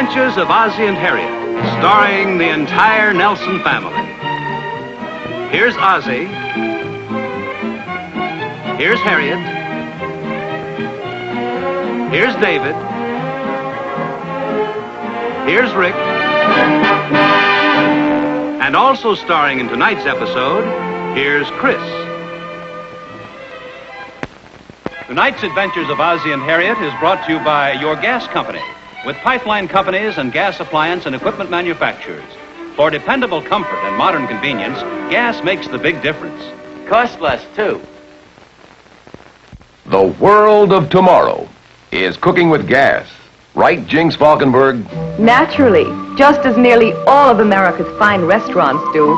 Adventures of Ozzie and Harriet, starring the entire Nelson family. Here's Ozzie. Here's Harriet. Here's David. Here's Rick. And also starring in tonight's episode, here's Chris. Tonight's Adventures of Ozzie and Harriet is brought to you by your gas company, with pipeline companies and gas appliance and equipment manufacturers. For dependable comfort and modern convenience, gas makes the big difference. Costs less, too. The world of tomorrow is cooking with gas. Right, Jinx Falkenberg? Naturally, just as nearly all of America's fine restaurants do,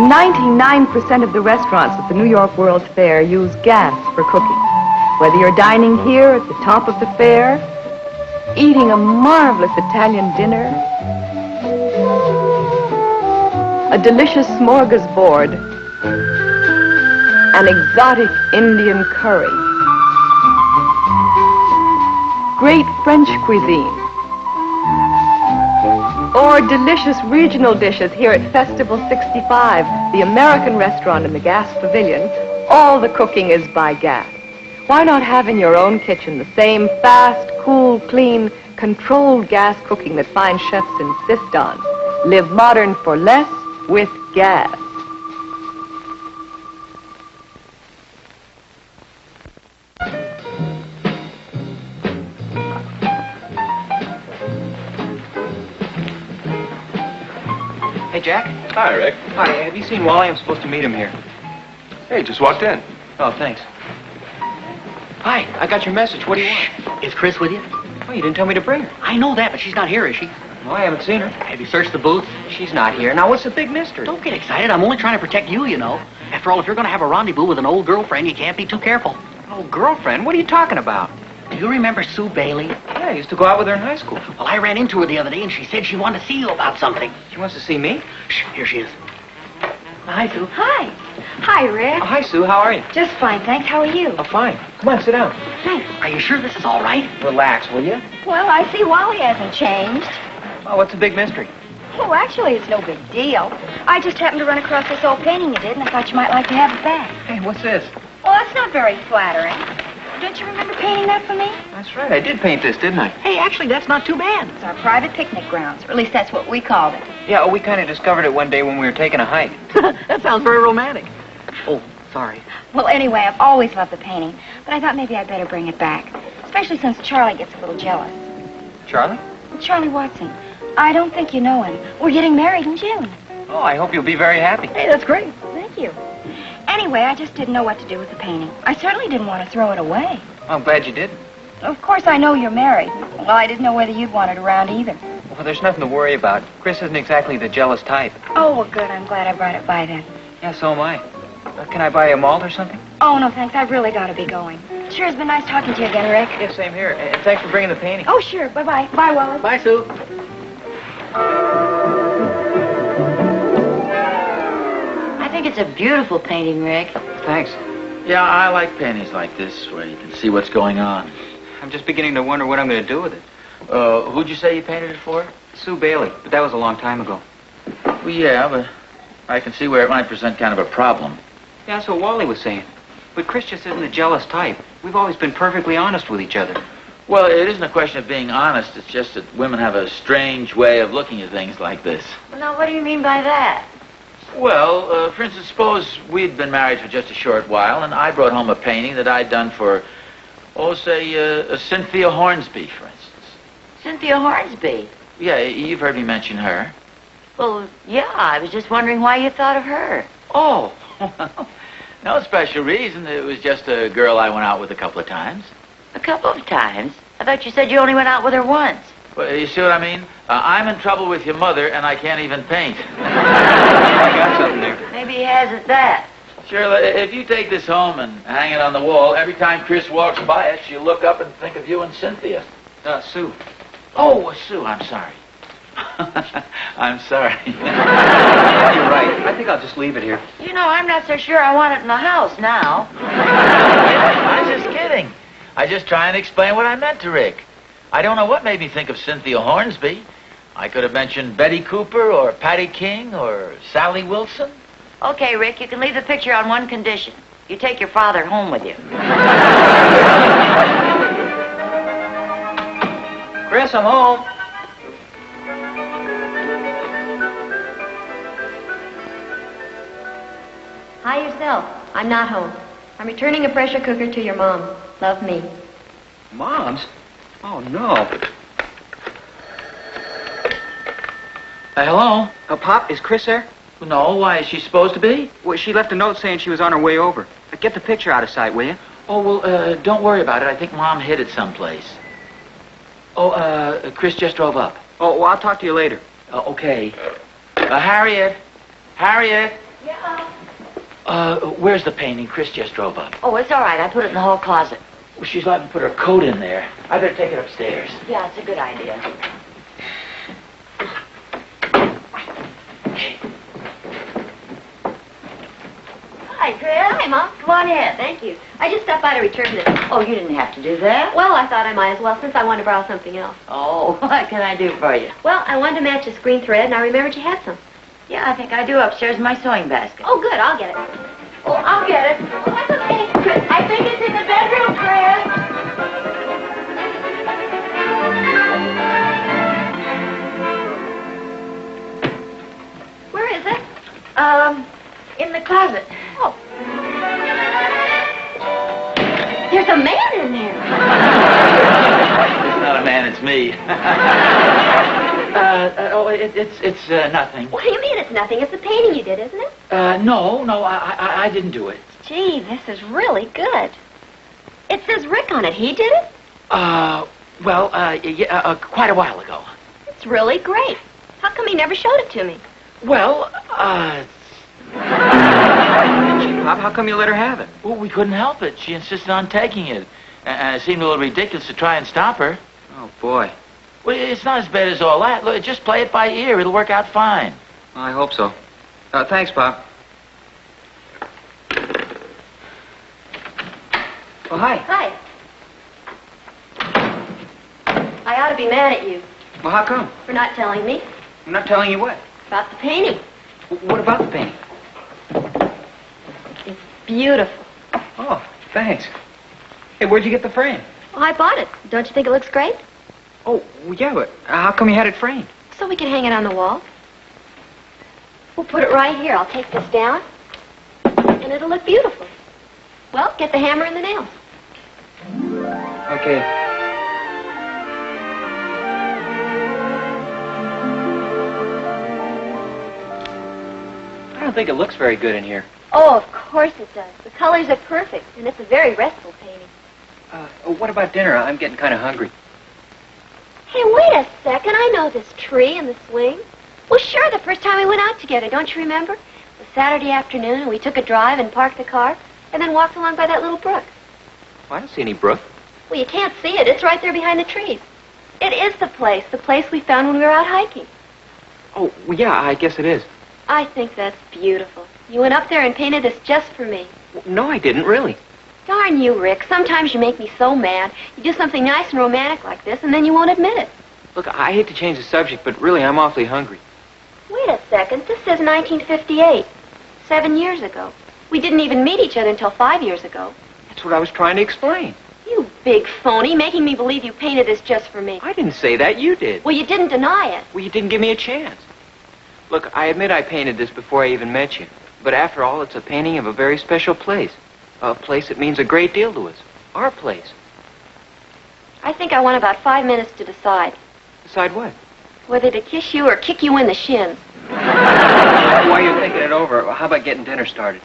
99% of the restaurants at the New York World's Fair use gas for cooking. Whether you're dining here at the top of the fair, eating a marvelous Italian dinner, a delicious smorgasbord, an exotic Indian curry, great French cuisine, or delicious regional dishes here at Festival 65, the American restaurant in the gas pavilion, all the cooking is by gas. Why not have in your own kitchen the same fast, cool, clean, controlled gas cooking that fine chefs insist on? Live modern for less with gas. Hey, Jack. Hi, Rick. Hi, have you seen Wally? I'm supposed to meet him here. Hey, just walked in. Oh, thanks. Hi, I got your message. What do you want? Is Chris with you? Oh, you didn't tell me to bring her. I know that, but she's not here, is she? No, I haven't seen her. Have you searched the booth? She's not here. Now, what's the big mystery? Don't get excited. I'm only trying to protect you, you know. After all, if you're going to have a rendezvous with an old girlfriend, you can't be too careful. Oh, girlfriend? What are you talking about? Do you remember Sue Bailey? Yeah, I used to go out with her in high school. Well, I ran into her the other day, and she said she wanted to see you about something. She wants to see me? Shh, here she is. Hi, Sue. Hi. Hi, Rick. Oh, hi, Sue. How are you? Just fine, thanks. How are you? Oh, fine. Come on, sit down. Thanks. Are you sure this is all right? Relax, will you? Well, I see Wally hasn't changed. Oh, what's the big mystery? Oh, actually, it's no big deal. I just happened to run across this old painting you did, and I thought you might like to have it back. Hey, what's this? Well, that's not very flattering. Don't you remember painting that for me? That's right. I did paint this, didn't I? Hey, actually, that's not too bad. It's our private picnic grounds, or at least that's what we called it. Yeah, we kind of discovered it one day when we were taking a hike. That sounds very romantic. Oh, sorry. Well, anyway, I've always loved the painting, but I thought maybe I'd better bring it back, especially since Charlie gets a little jealous. Charlie? Charlie Watson. I don't think you know him. We're getting married in June. Oh, I hope you'll be very happy. Hey, that's great. Thank you. Anyway, I just didn't know what to do with the painting. I certainly didn't want to throw it away. Well, I'm glad you did. Of course, I know you're married. Well, I didn't know whether you'd want it around either. Well, there's nothing to worry about. Chris isn't exactly the jealous type. Oh, well, good. I'm glad I brought it by then. Yeah, so am I. Can I buy you a malt or something? Oh, no, thanks. I've really got to be going. Sure has been nice talking to you again, Rick. Yeah, same here. And thanks for bringing the painting. Oh, sure. Bye-bye. Bye, Wally. Bye, Sue. I think it's a beautiful painting, Rick. Thanks. Yeah, I like paintings like this, where you can see what's going on. I'm just beginning to wonder what I'm going to do with it. Who'd you say you painted it for? Sue Bailey, but that was a long time ago. Well, yeah, but I can see where it might present kind of a problem. Yeah, that's what Wally was saying. But Chris just isn't a jealous type. We've always been perfectly honest with each other. Well, it isn't a question of being honest. It's just that women have a strange way of looking at things like this. Now, what do you mean by that? Well, for instance, suppose we'd been married for just a short while, and I brought home a painting that I'd done for, say, Cynthia Hornsby, for instance. Cynthia Hornsby? Yeah, you've heard me mention her. Well, yeah, I was just wondering why you thought of her. Oh, well, no special reason. It was just a girl I went out with a couple of times. A couple of times? I thought you said you only went out with her once. Well, you see what I mean? I'm in trouble with your mother, and I can't even paint. I got something there. Maybe he has at that. Shirley, if you take this home and hang it on the wall, every time Chris walks by it, she'll look up and think of you and Cynthia. Sue. Oh, Sue, I'm sorry. I'm sorry. Yeah, you're right. I think I'll just leave it here. You know, I'm not so sure I want it in the house now. I'm just kidding. I just try and explain what I meant to Rick. I don't know what made me think of Cynthia Hornsby. I could have mentioned Betty Cooper or Patty King or Sally Wilson. Okay, Rick, you can leave the picture on one condition. You take your father home with you. Chris, I'm home. Hi yourself. I'm not home. I'm returning a pressure cooker to your mom. Love, me. Mom's? Oh, no. Hello? Pop, is Chris there? No, why, is she supposed to be? Well, she left a note saying she was on her way over. Get the picture out of sight, will you? Oh, well, don't worry about it. I think Mom hid it someplace. Oh, Chris just drove up. Oh, well, I'll talk to you later. Okay. Harriet? Harriet? Yeah? Where's the painting? Chris just drove up. Oh, it's all right. I put it in the hall closet. Well, she's letting me put her coat in there. I better take it upstairs. Yeah, it's a good idea. Hi, Chris. Hi, Mom. Come on in. Thank you. I just stopped by to return this. Oh, you didn't have to do that. Well, I thought I might as well since I wanted to borrow something else. Oh, what can I do for you? Well, I wanted to match the screen thread, and I remembered you had some. Yeah, I think I do upstairs in my sewing basket. Oh, good. I'll get it. Oh, I'll get it. Oh, that's okay. Chris, I think it's in the bedroom, Chris. Where is it? In the closet. Oh. There's a man in there. It's not a man, it's me. It's nothing. What do you mean it's nothing? It's the painting you did, isn't it? No, I didn't do it. Gee, this is really good. It says Rick on it. He did it? Yeah, quite a while ago. It's really great. How come he never showed it to me? Well, Gee, Pop, how come you let her have it? well, we couldn't help it. She insisted on taking it. And it seemed a little ridiculous to try and stop her. Oh, boy. Well, it's not as bad as all that. Look, just play it by ear. It'll work out fine. Well, I hope so. Thanks, Pop. Oh, hi. Hi. I ought to be mad at you Well, how come? for not telling me I'm not telling you what. about the painting. What about the painting? It's beautiful. Oh, thanks. Hey, where'd you get the frame? Well, I bought it. Don't you think it looks great? Oh, well, yeah, but how come you had it framed? So we can hang it on the wall. We'll put it right here. I'll take this down, and it'll look beautiful. Well, get the hammer and the nails. Okay. I don't think it looks very good in here. Oh, of course it does. The colors are perfect, and it's a very restful painting. What about dinner? I'm getting kind of hungry. Hey, wait a second. I know this tree and the swing. Well, sure, the first time we went out together, don't you remember? It was Saturday afternoon, and we took a drive and parked the car, and then walked along by that little brook. Well, I don't see any brook. Well, you can't see it. It's right there behind the trees. It is the place we found when we were out hiking. Oh, well, yeah, I guess it is. I think that's beautiful. You went up there and painted this just for me. Well, no, I didn't, really. Darn you, Rick. Sometimes you make me so mad. You do something nice and romantic like this, and then you won't admit it. Look, I hate to change the subject, but really, I'm awfully hungry. Wait a second. This says 1958. 7 years ago. We didn't even meet each other until 5 years ago. That's what I was trying to explain. You big phony, making me believe you painted this just for me. I didn't say that. You did. Well, you didn't deny it. Well, you didn't give me a chance. Look, I admit I painted this before I even met you. But after all, it's a painting of a very special place. A place that means a great deal to us. Our place. I think I want about 5 minutes to decide. Decide what? Whether to kiss you or kick you in the shins. While you're thinking it over, how about getting dinner started?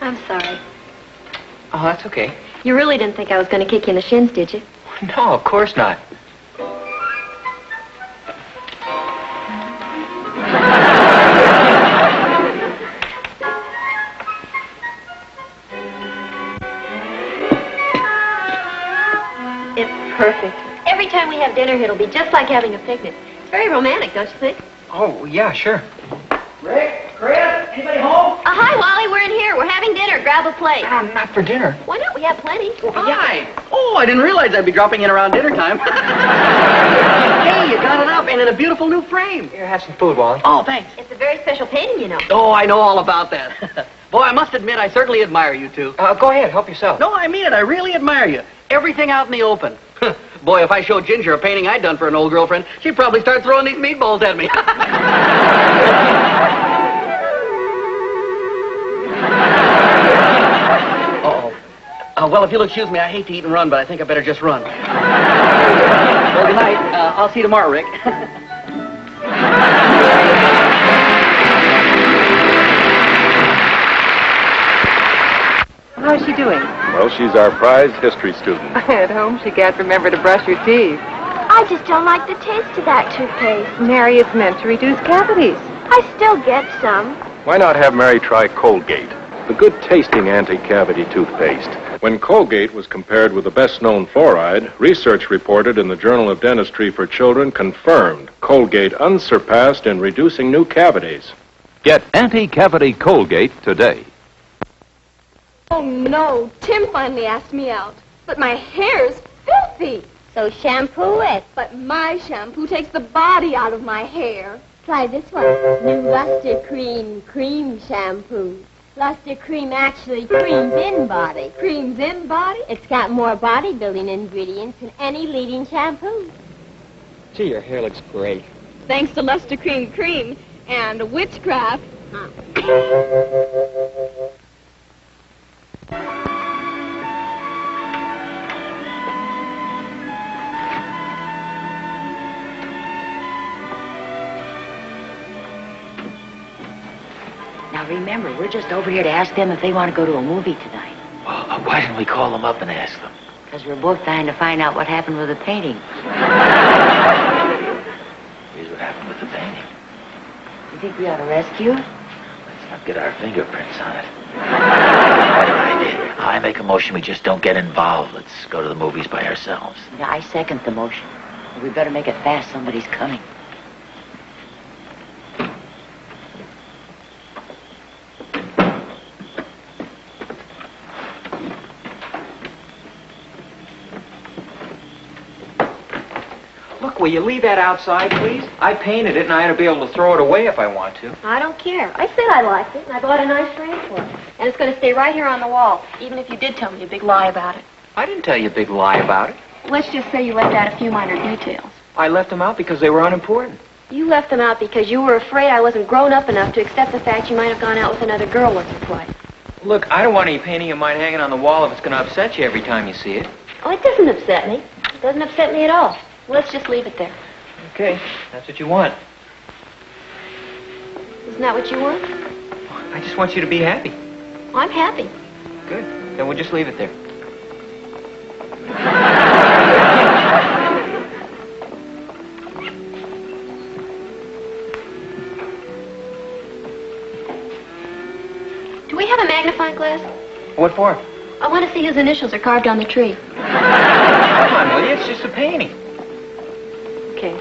I'm sorry. Oh, that's okay. You really didn't think I was going to kick you in the shins, did you? No, of course not. It's perfect. Every time we have dinner, it'll be just like having a picnic. It's very romantic, don't you think? Oh, yeah, sure. Rick, Chris, anybody home? Hi, Wally. We're in here. We're having dinner. Grab a plate. Not for dinner. Why not? We have plenty. Hi. Oh, I didn't realize I'd be dropping in around dinner time. Hey, you got it up and in a beautiful new frame. Here, have some food, Wally. Oh, thanks. It's a very special painting, you know. Oh, I know all about that. Boy, I must admit, I certainly admire you two. Go ahead, help yourself. No, I mean it. I really admire you. Everything out in the open. Boy, if I showed Ginger a painting I'd done for an old girlfriend, she'd probably start throwing these meatballs at me. Uh-oh. Well, if you'll excuse me, I hate to eat and run, but I think I better just run. Well, good night. I'll see you tomorrow, Rick. How's she doing? Well, she's our prize history student. At home, she can't remember to brush her teeth. I just don't like the taste of that toothpaste. Mary, it's meant to reduce cavities. I still get some. Why not have Mary try Colgate, the good-tasting anti-cavity toothpaste? When Colgate was compared with the best-known fluoride, research reported in the Journal of Dentistry for Children confirmed Colgate unsurpassed in reducing new cavities. Get anti-cavity Colgate today. Oh, no. Tim finally asked me out. But my hair's filthy. So shampoo it. But my shampoo takes the body out of my hair. Try this one. New Luster Cream Shampoo. Luster Cream actually creams in body. Creams in body? It's got more body-building ingredients than any leading shampoo. Gee, your hair looks great. Thanks to Luster Cream and witchcraft. Now remember, we're just over here to ask them if they want to go to a movie tonight. Well, why didn't we call them up and ask them? Because we're both dying to find out what happened with the painting. Here's what happened with the painting. You think we ought to rescue it? Let's not get our fingerprints on it. Better idea. I make a motion we just don't get involved. Let's go to the movies by ourselves. Yeah, I second the motion. We better make it fast. Somebody's coming. Look, will you leave that outside, please? I painted it, and I ought to be able to throw it away if I want to. I don't care. I said I liked it, and I bought a nice frame for it. And it's going to stay right here on the wall, even if you did tell me a big lie about it. I didn't tell you a big lie about it. Let's just say you left out a few minor details. I left them out because they were unimportant. You left them out because you were afraid I wasn't grown up enough to accept the fact you might have gone out with another girl once or twice. Look, I don't want any painting of mine hanging on the wall if it's going to upset you every time you see it. Oh, it doesn't upset me. It doesn't upset me at all. Let's just leave it there. Okay, that's what you want. Isn't that what you want? I just want you to be happy. I'm happy. Good. Then we'll just leave it there. Do we have a magnifying glass? What for? I want to see whose initials are carved on the tree. Come on, will you? It's just a painting. Okay.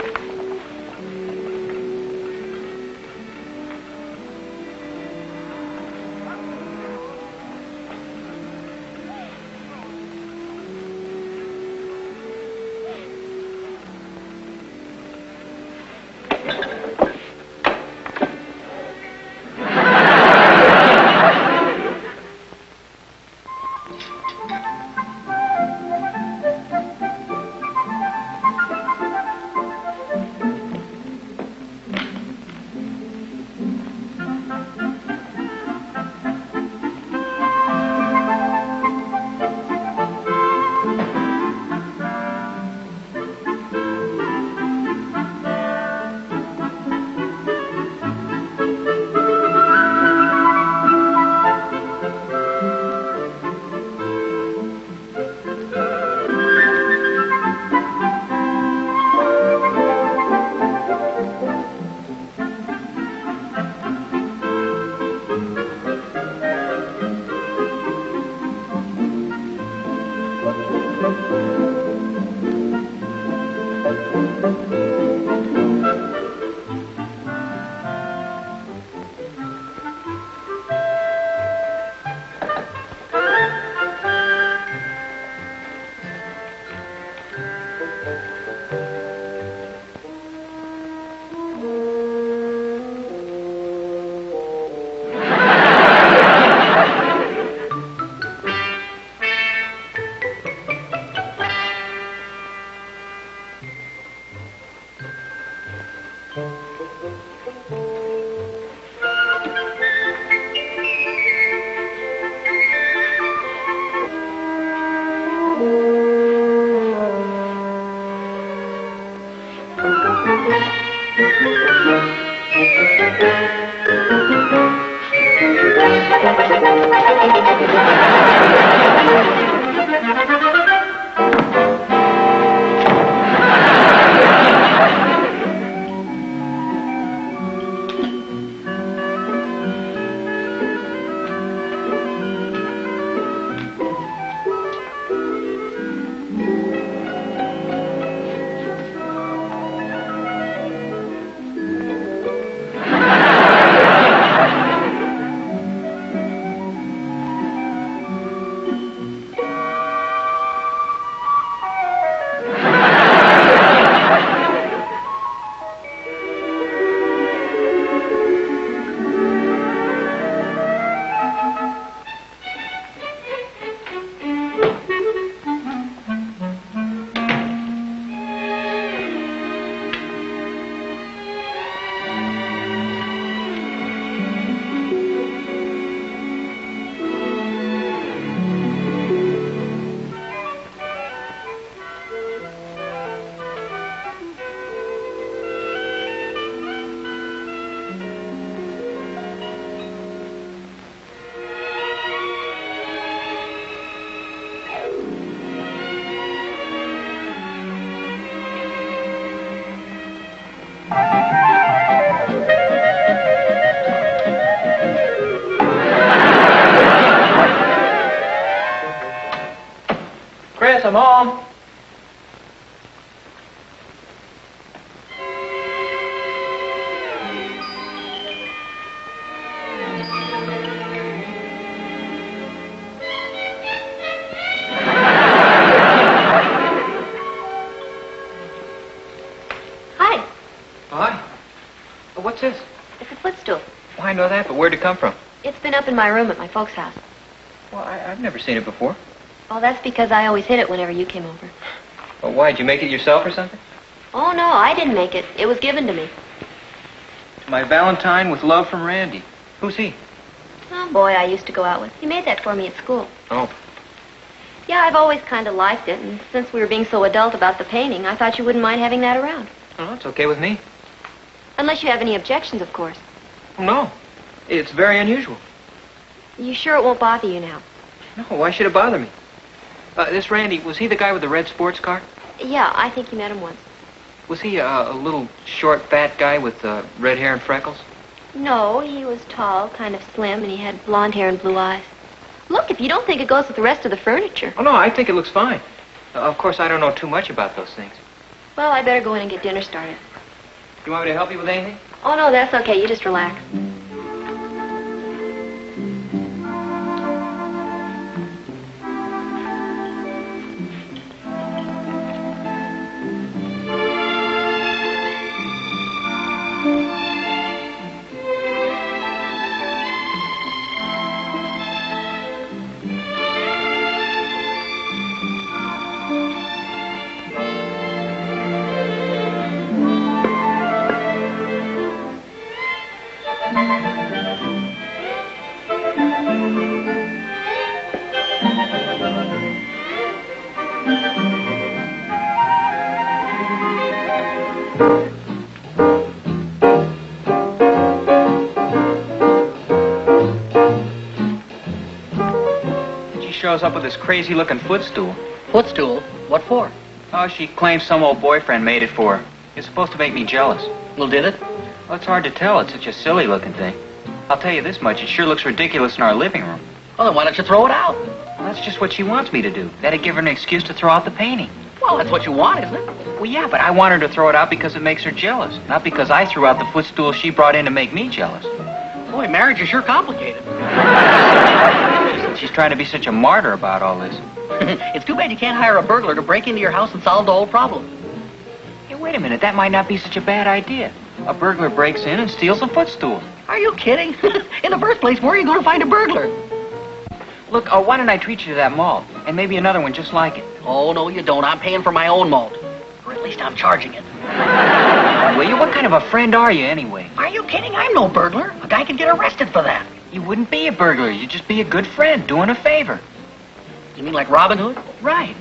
Chris, I'm home. Hi. Hi. What's this? It's a footstool. Well, I know that, but where'd it come from? It's been up in my room at my folks' house. Well, I've never seen it before. Oh, that's because I always hid it whenever you came over. Well, why, did you make it yourself or something? Oh, no, I didn't make it. It was given to me. To my Valentine with love from Randy. Who's he? Oh, boy I used to go out with. He made that for me at school. Oh. Yeah, I've always kind of liked it, and since we were being so adult about the painting, I thought you wouldn't mind having that around. Oh, it's okay with me. Unless you have any objections, of course. Oh, no. It's very unusual. You sure it won't bother you now? No, why should it bother me? This Randy, was he the guy with the red sports car? Yeah, I think you met him once. Was he a little short, fat guy with red hair and freckles? No, he was tall, kind of slim, and he had blonde hair and blue eyes. Look, if you don't think it goes with the rest of the furniture. Oh, no, I think it looks fine. Of course, I don't know too much about those things. Well, I better go in and get dinner started. You want me to help you with anything? Oh, no, that's okay. You just relax. Shows up with this crazy-looking footstool. Footstool? What for? Oh, she claims some old boyfriend made it for her. It's supposed to make me jealous. Well, did it? Well, it's hard to tell. It's such a silly-looking thing. I'll tell you this much. It sure looks ridiculous in our living room. Well, then why don't you throw it out? Well, that's just what she wants me to do. That'd give her an excuse to throw out the painting. Well, that's what you want, isn't it? Well, yeah, but I want her to throw it out because it makes her jealous. Not because I threw out the footstool she brought in to make me jealous. Boy, marriage is sure complicated. She's trying to be such a martyr about all this. It's too bad you can't hire a burglar to break into your house and solve the whole problem. Hey, wait a minute. That might not be such a bad idea. A burglar breaks in and steals a footstool. Are you kidding? In the first place, where are you going to find a burglar? Look, why don't I treat you to that malt? And maybe another one just like it. Oh, no, you don't. I'm paying for my own malt. Or at least I'm charging it. on, will you? What kind of a friend are you, anyway? Are you kidding? I'm no burglar. A guy could get arrested for that. You wouldn't be a burglar. You'd just be a good friend, doing a favor. You mean like Robin Hood? Right.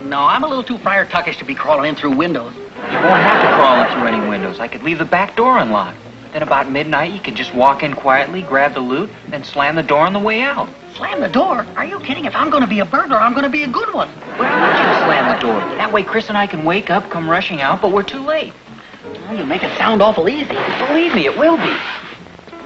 No, I'm a little too Friar Tuckish to be crawling in through windows. You won't have to crawl in through any windows. I could leave the back door unlocked. Then about midnight, you could just walk in quietly, grab the loot, then slam the door on the way out. Slam the door? Are you kidding? If I'm going to be a burglar, I'm going to be a good one. But I want you to slam the door. That way Chris and I can wake up, come rushing out, but we're too late. Well, you make it sound awful easy. Believe me, it will be.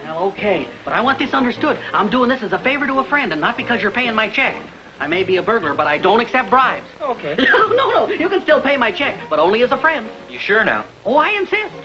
Well, okay, but I want this understood. I'm doing this as a favor to a friend, and not because you're paying my check. I may be a burglar, but I don't accept bribes. Okay. No, you can still pay my check, but only as a friend. You sure now? Oh, I insist.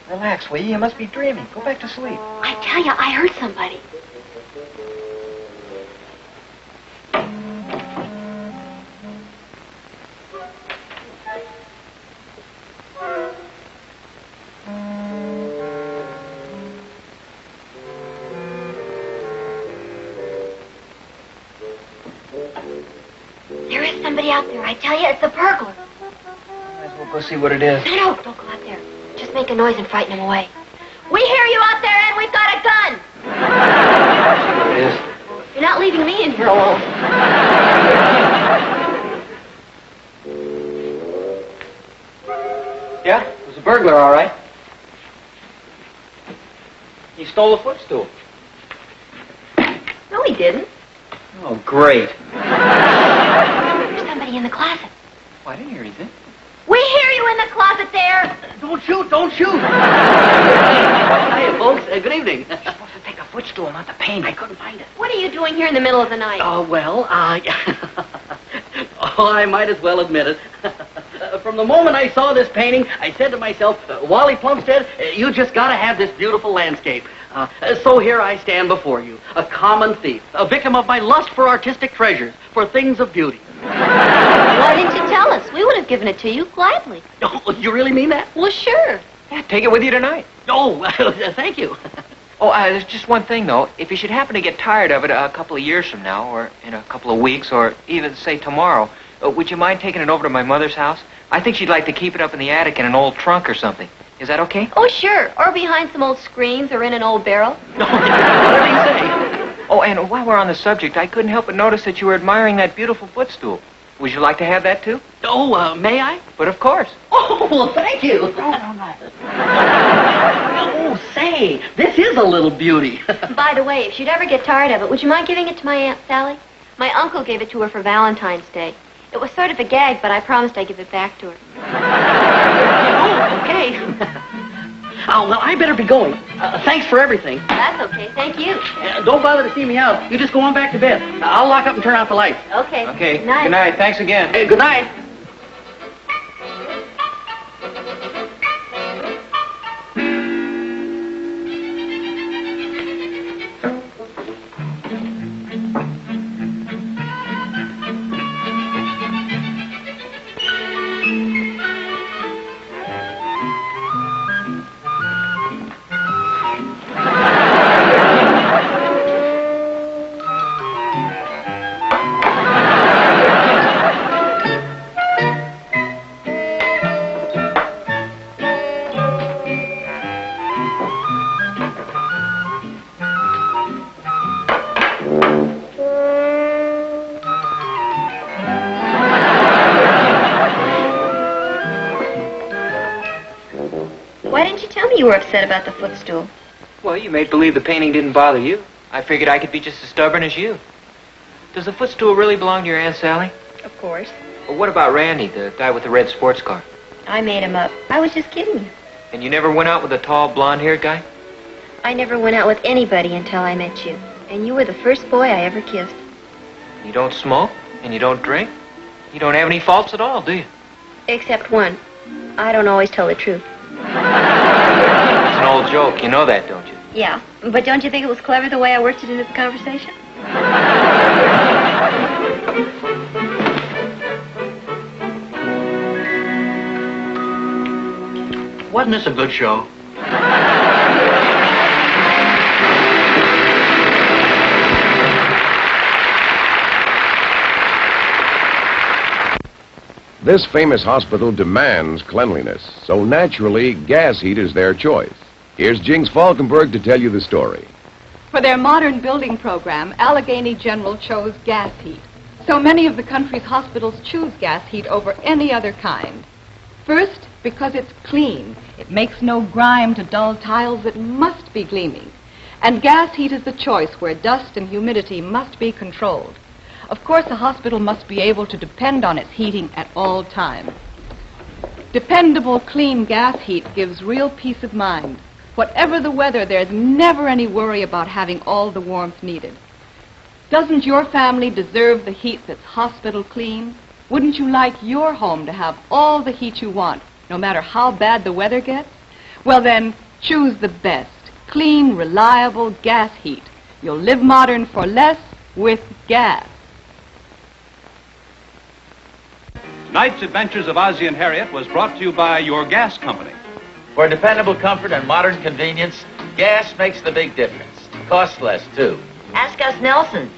Relax, will you? You must be dreaming. Go back to sleep. I tell you, I heard somebody. There is somebody out there. I tell you, it's a burglar. Might as well go see what it is. No, don't go out there. Just make a noise and frighten him away. We hear you out there, and we've got a gun. See what it is. You're not leaving me in here alone. Yeah? It was a burglar, all right. He stole a footstool. No, he didn't. Oh, great. There's somebody in the closet. Oh, I didn't hear anything. We hear you in the closet there. Don't shoot, don't shoot. Hiya, folks. Good evening. You're supposed to take a footstool, not the paint. I couldn't find it. What are you doing here in the middle of the night? Well, I might as well admit it. From the moment I saw this painting, I said to myself, Wally Plumstead, you just got to have this beautiful landscape. So here I stand before you, a common thief, a victim of my lust for artistic treasures, for things of beauty. Why didn't you tell us? We would have given it to you gladly. Oh, you really mean that? Well, sure. Yeah, take it with you tonight. Oh, thank you. Oh, there's just one thing, though. If you should happen to get tired of it a couple of years from now, or in a couple of weeks, or even, say, tomorrow, would you mind taking it over to my mother's house? I think she'd like to keep it up in the attic in an old trunk or something. Is that okay? Oh, sure. Or behind some old screens or in an old barrel. Whatever you say. Oh, and while we're on the subject, I couldn't help but notice that you were admiring that beautiful footstool. Would you like to have that, too? Oh, may I? But of course. Oh, well, thank you. No. Oh, say, this is a little beauty. By the way, if she'd ever get tired of it, would you mind giving it to my Aunt Sally? My uncle gave it to her for Valentine's Day. It was sort of a gag, but I promised I'd give it back to her. Oh, okay. Oh, well, I better be going. Thanks for everything. That's okay. Thank you. Don't bother to see me out. You just go on back to bed. I'll lock up and turn out the lights. Okay. Okay. Good night. Good night. Thanks again. Good night. you were upset about the footstool. Well, you made believe the painting didn't bother you. I figured I could be just as stubborn as you. Does the footstool really belong to your Aunt Sally? Of course. Well, what about Randy, the guy with the red sports car? I made him up. I was just kidding you. And you never went out with the tall, blonde-haired guy? I never went out with anybody until I met you. And you were the first boy I ever kissed. You don't smoke, and you don't drink. You don't have any faults at all, do you? Except one. I don't always tell the truth. It's an old joke. You know that, don't you? Yeah, but don't you think it was clever the way I worked it into the conversation? Wasn't this a good show? This famous hospital demands cleanliness, so naturally, gas heat is their choice. Here's Jinx Falkenberg to tell you the story. For their modern building program, Allegheny General chose gas heat. So many of the country's hospitals choose gas heat over any other kind. First, because it's clean. It makes no grime to dull tiles that must be gleaming. And gas heat is the choice where dust and humidity must be controlled. Of course, a hospital must be able to depend on its heating at all times. Dependable, clean gas heat gives real peace of mind. Whatever the weather, there's never any worry about having all the warmth needed. Doesn't your family deserve the heat that's hospital clean? Wouldn't you like your home to have all the heat you want, no matter how bad the weather gets? Well then, choose the best, clean, reliable gas heat. You'll live modern for less with gas. Tonight's Adventures of Ozzie and Harriet was brought to you by your gas company. For dependable comfort and modern convenience, gas makes the big difference. Costs less, too. Ask us Nelsons.